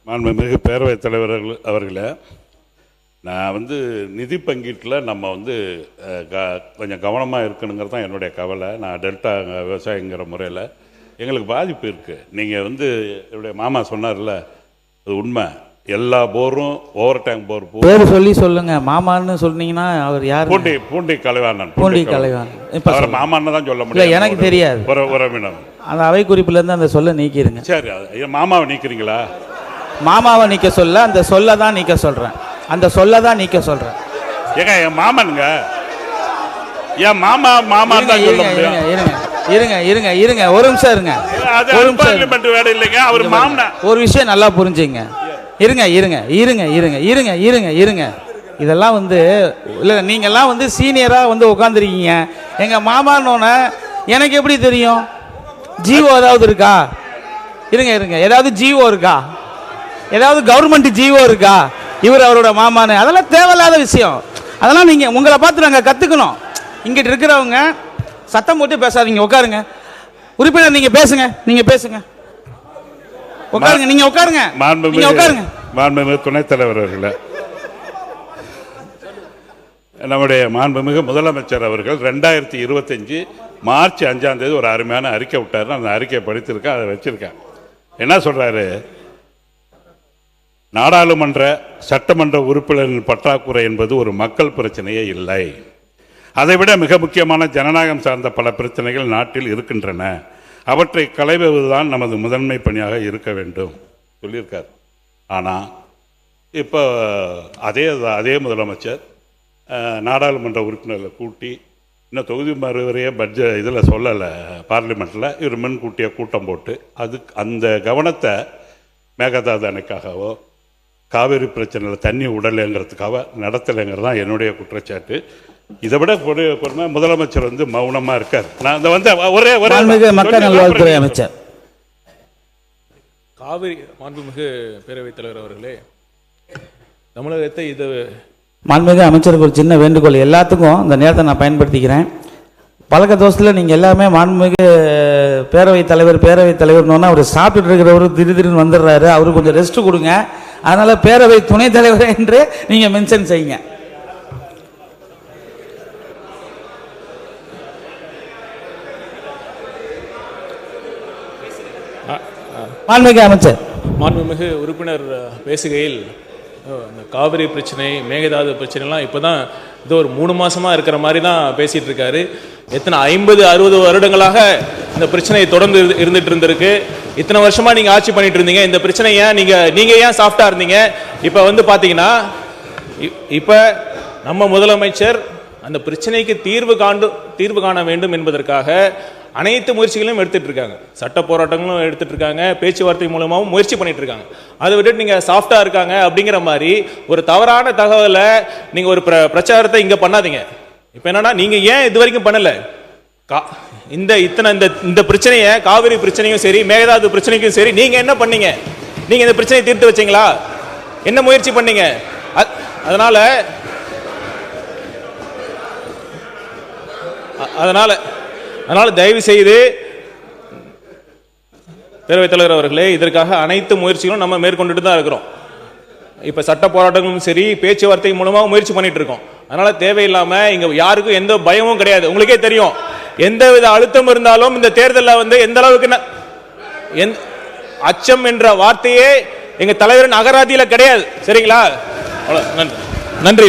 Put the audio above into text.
மாண்புமிகு பேரவைத் தலைவர் அவர்களே, நான் நிதி பங்கீட்டில் நம்ம கொஞ்சம் கவனமாக இருக்கணுங்கிறது தான் என்னுடைய கவலை. நான் டெல்டா விவசாயிங்கிற முறையில் எங்களுக்கு பாதிப்பு இருக்குது. நீங்கள் என்னுடைய மாமா சொன்னார்ல, அது உண்மை. எல்லா போரும் ஓவர் டேங்க் போர் பேர் சொல்லி சொல்லுங்க. மாமான்னு சொன்னீங்கன்னா அவர் யார்? பூண்டி கலைவாணன். பூண்டி கலைவாணன். இப்போ மாமான்னு தான் சொல்ல முடியும். எனக்கு தெரியாது. உறவினர் அந்த அவை குறிப்பிலேருந்து அந்த சொல்ல நீக்கிடுங்க. சரி, மாமாவை நீக்கிறீங்களா? மாமாவை நீக்க சொல்ல அந்த சொல்ல தான் நீக்க சொல்கிறேன். அந்த சொல்ல தான் நீக்க சொல்கிறேன். ஏங்க என் மாமனுங்க, என் மாமா தான் சொல்ல முடியும். இருங்க ஒரு நிமிஷம் இருங்க. வேலை இல்லைங்க, அவர் மாமனா. ஒரு விஷயம் நல்லா புரிஞ்சுங்க. இருங்க. இதெல்லாம் இல்லை, நீங்கள்லாம் சீனியராக உட்காந்துருக்கீங்க. எங்கள் மாமானோன்னு எனக்கு எப்படி தெரியும்? ஜிஓ ஏதாவது இருக்கா? இருங்க ஏதாவது ஜிஓ இருக்கா? ஏதாவது கவர்மெண்ட் ஜிஓ இருக்கா? இவர் அவரோட மாமான்னு அதெல்லாம் தேவையில்லாத விஷயம். அதெல்லாம் நீங்கள் உங்களை பார்த்து நாங்கள் கற்றுக்கணும். இங்கிட்டு இருக்கிறவங்க சத்தம் போட்டு பேசாதீங்க. உட்காருங்க. உறுப்பினர் நீங்கள் பேசுங்க. உட்காருங்க. நீங்கள் உட்காருங்க. மாண்புமிகு துணைத் தலைவர் அவர்களே, நம்முடைய மாண்புமிகு முதலமைச்சர் அவர்கள் 2025 மார்ச் 5ஆம் தேதி ஒரு அருமையான அறிக்கை விட்டார். அந்த அறிக்கையை படித்திருக்கேன், அதை வச்சிருக்கேன். என்ன சொல்றாரு? நாடாளுமன்ற சட்டமன்ற உறுப்பினர்களின் பற்றாக்குறை என்பது ஒரு மக்கள் பிரச்சனையே இல்லை. அதைவிட மிக முக்கியமான ஜனநாயகம் சார்ந்த பல பிரச்சனைகள் நாட்டில் இருக்கின்றன. அவற்றை களைவதுதான் நமது முதன்மை பணியாக இருக்க வேண்டும் சொல்லியிருக்கார். ஆனால் இப்போ அதே முதலமைச்சர் நாடாளுமன்ற உறுப்பினர்களை கூட்டி இன்னும் தொகுதி மறுவரையே பட்ஜெட் இதில் சொல்லலை, பார்லிமெண்ட்டில் இவர் முன்கூட்டிய கூட்டம் போட்டு அந்த கவனத்தை மேகதாது அணைக்காகவோ காவேரி பிரச்சனையில் தண்ணி உடலைங்கிறதுக்காக நடத்தலைங்கிறது தான் என்னுடைய குற்றச்சாட்டு. இதை விட கொடுமை முதலமைச்சர் மௌனமாக இருக்கார். நான் ஒரே மக்கள் நல்வாழ்வுத்துறை அமைச்சர் காவிரி மாண்புமிகு பேரவைத் தலைவர் அவர்களே, தமிழகத்தை இது மாண்புமிகு அமைச்சருக்கு ஒரு சின்ன வேண்டுகோள். எல்லாத்துக்கும் இந்த நேரத்தை நான் பயன்படுத்திக்கிறேன். பழக்க தோசத்தில் நீங்கள் எல்லாமே மாண்புமிகு பேரவைத் தலைவர்னோன்னா அவர் சாப்பிட்டுட்டு இருக்கிறவர் திடீர்னு வந்துடுறாரு, அவருக்கு கொஞ்சம் ரெஸ்ட் கொடுங்க. அதனால் பேரவை துணைத் தலைவர் என்று நீங்கள் மென்ஷன் செய்யுங்க. மாண்புமிகு அமைச்சர். மாண்புமிகு உறுப்பினர் பேசுகையில் இந்த காவிரி பிரச்சனை, மேகதாது பிரச்சனைலாம் இப்போ தான் இது ஒரு 3 மாதமாக இருக்கிற மாதிரி தான் பேசிகிட்டு இருக்காரு. எத்தனை 50-60 வருடங்களாக இந்த பிரச்சனை தொடர்ந்து இருந்துட்டு இருந்திருக்கு. இத்தனை வருஷமாக நீங்கள் ஆட்சி பண்ணிட்டு இருந்தீங்க. இந்த பிரச்சனை ஏன் நீங்கள் ஏன் சாஃப்டாக இருந்தீங்க? இப்போ பார்த்தீங்கன்னா இப்போ நம்ம முதலமைச்சர் அந்த பிரச்சனைக்கு தீர்வு காண வேண்டும் என்பதற்காக அனைத்து முயற்சிகளையும் எடுத்துட்டு இருக்காங்க. சட்ட போராட்டங்களும் எடுத்துட்டு இருக்காங்க, பேச்சுவார்த்தை மூலமாகவும் முயற்சி பண்ணிட்டு இருக்காங்க. அதை விட்டுட்டு நீங்க சாஃப்டா இருக்காங்க அப்படிங்கிற மாதிரி ஒரு தவறான தகவலை நீங்க ஒரு பிரச்சாரத்தை இங்க பண்ணாதீங்க. இப்ப என்னன்னா, நீங்க ஏன் இது வரைக்கும் பண்ணல? இந்த பிரச்சனையை, காவிரி பிரச்சனையும் சரி, மேகதாது பிரச்சனைக்கும் சரி, நீங்க என்ன பண்ணீங்க? நீங்க இந்த பிரச்சனையை தீர்த்து வச்சீங்களா? என்ன முயற்சி பண்ணீங்க? அதனால தயவு செய்து பேரவைத் தலைவர் அவர்களே, இதற்காக அனைத்து முயற்சிகளும் நம்ம மேற்கொண்டுட்டு தான் இருக்கிறோம். இப்ப சட்ட போராட்டங்களும் சரி, பேச்சுவார்த்தை மூலமா முயற்சி பண்ணிட்டு இருக்கோம். அதனால தேவையில்லாம இங்க யாருக்கும் எந்த பயமும் கிடையாது. உங்களுக்கே தெரியும், எந்தவித அழுத்தம் இருந்தாலும் இந்த தேர்தலில் எந்த அளவுக்கு அச்சம் என்ற வார்த்தையே எங்க தலைவரின் அகராதியில கிடையாது. சரிங்களா? நன்றி.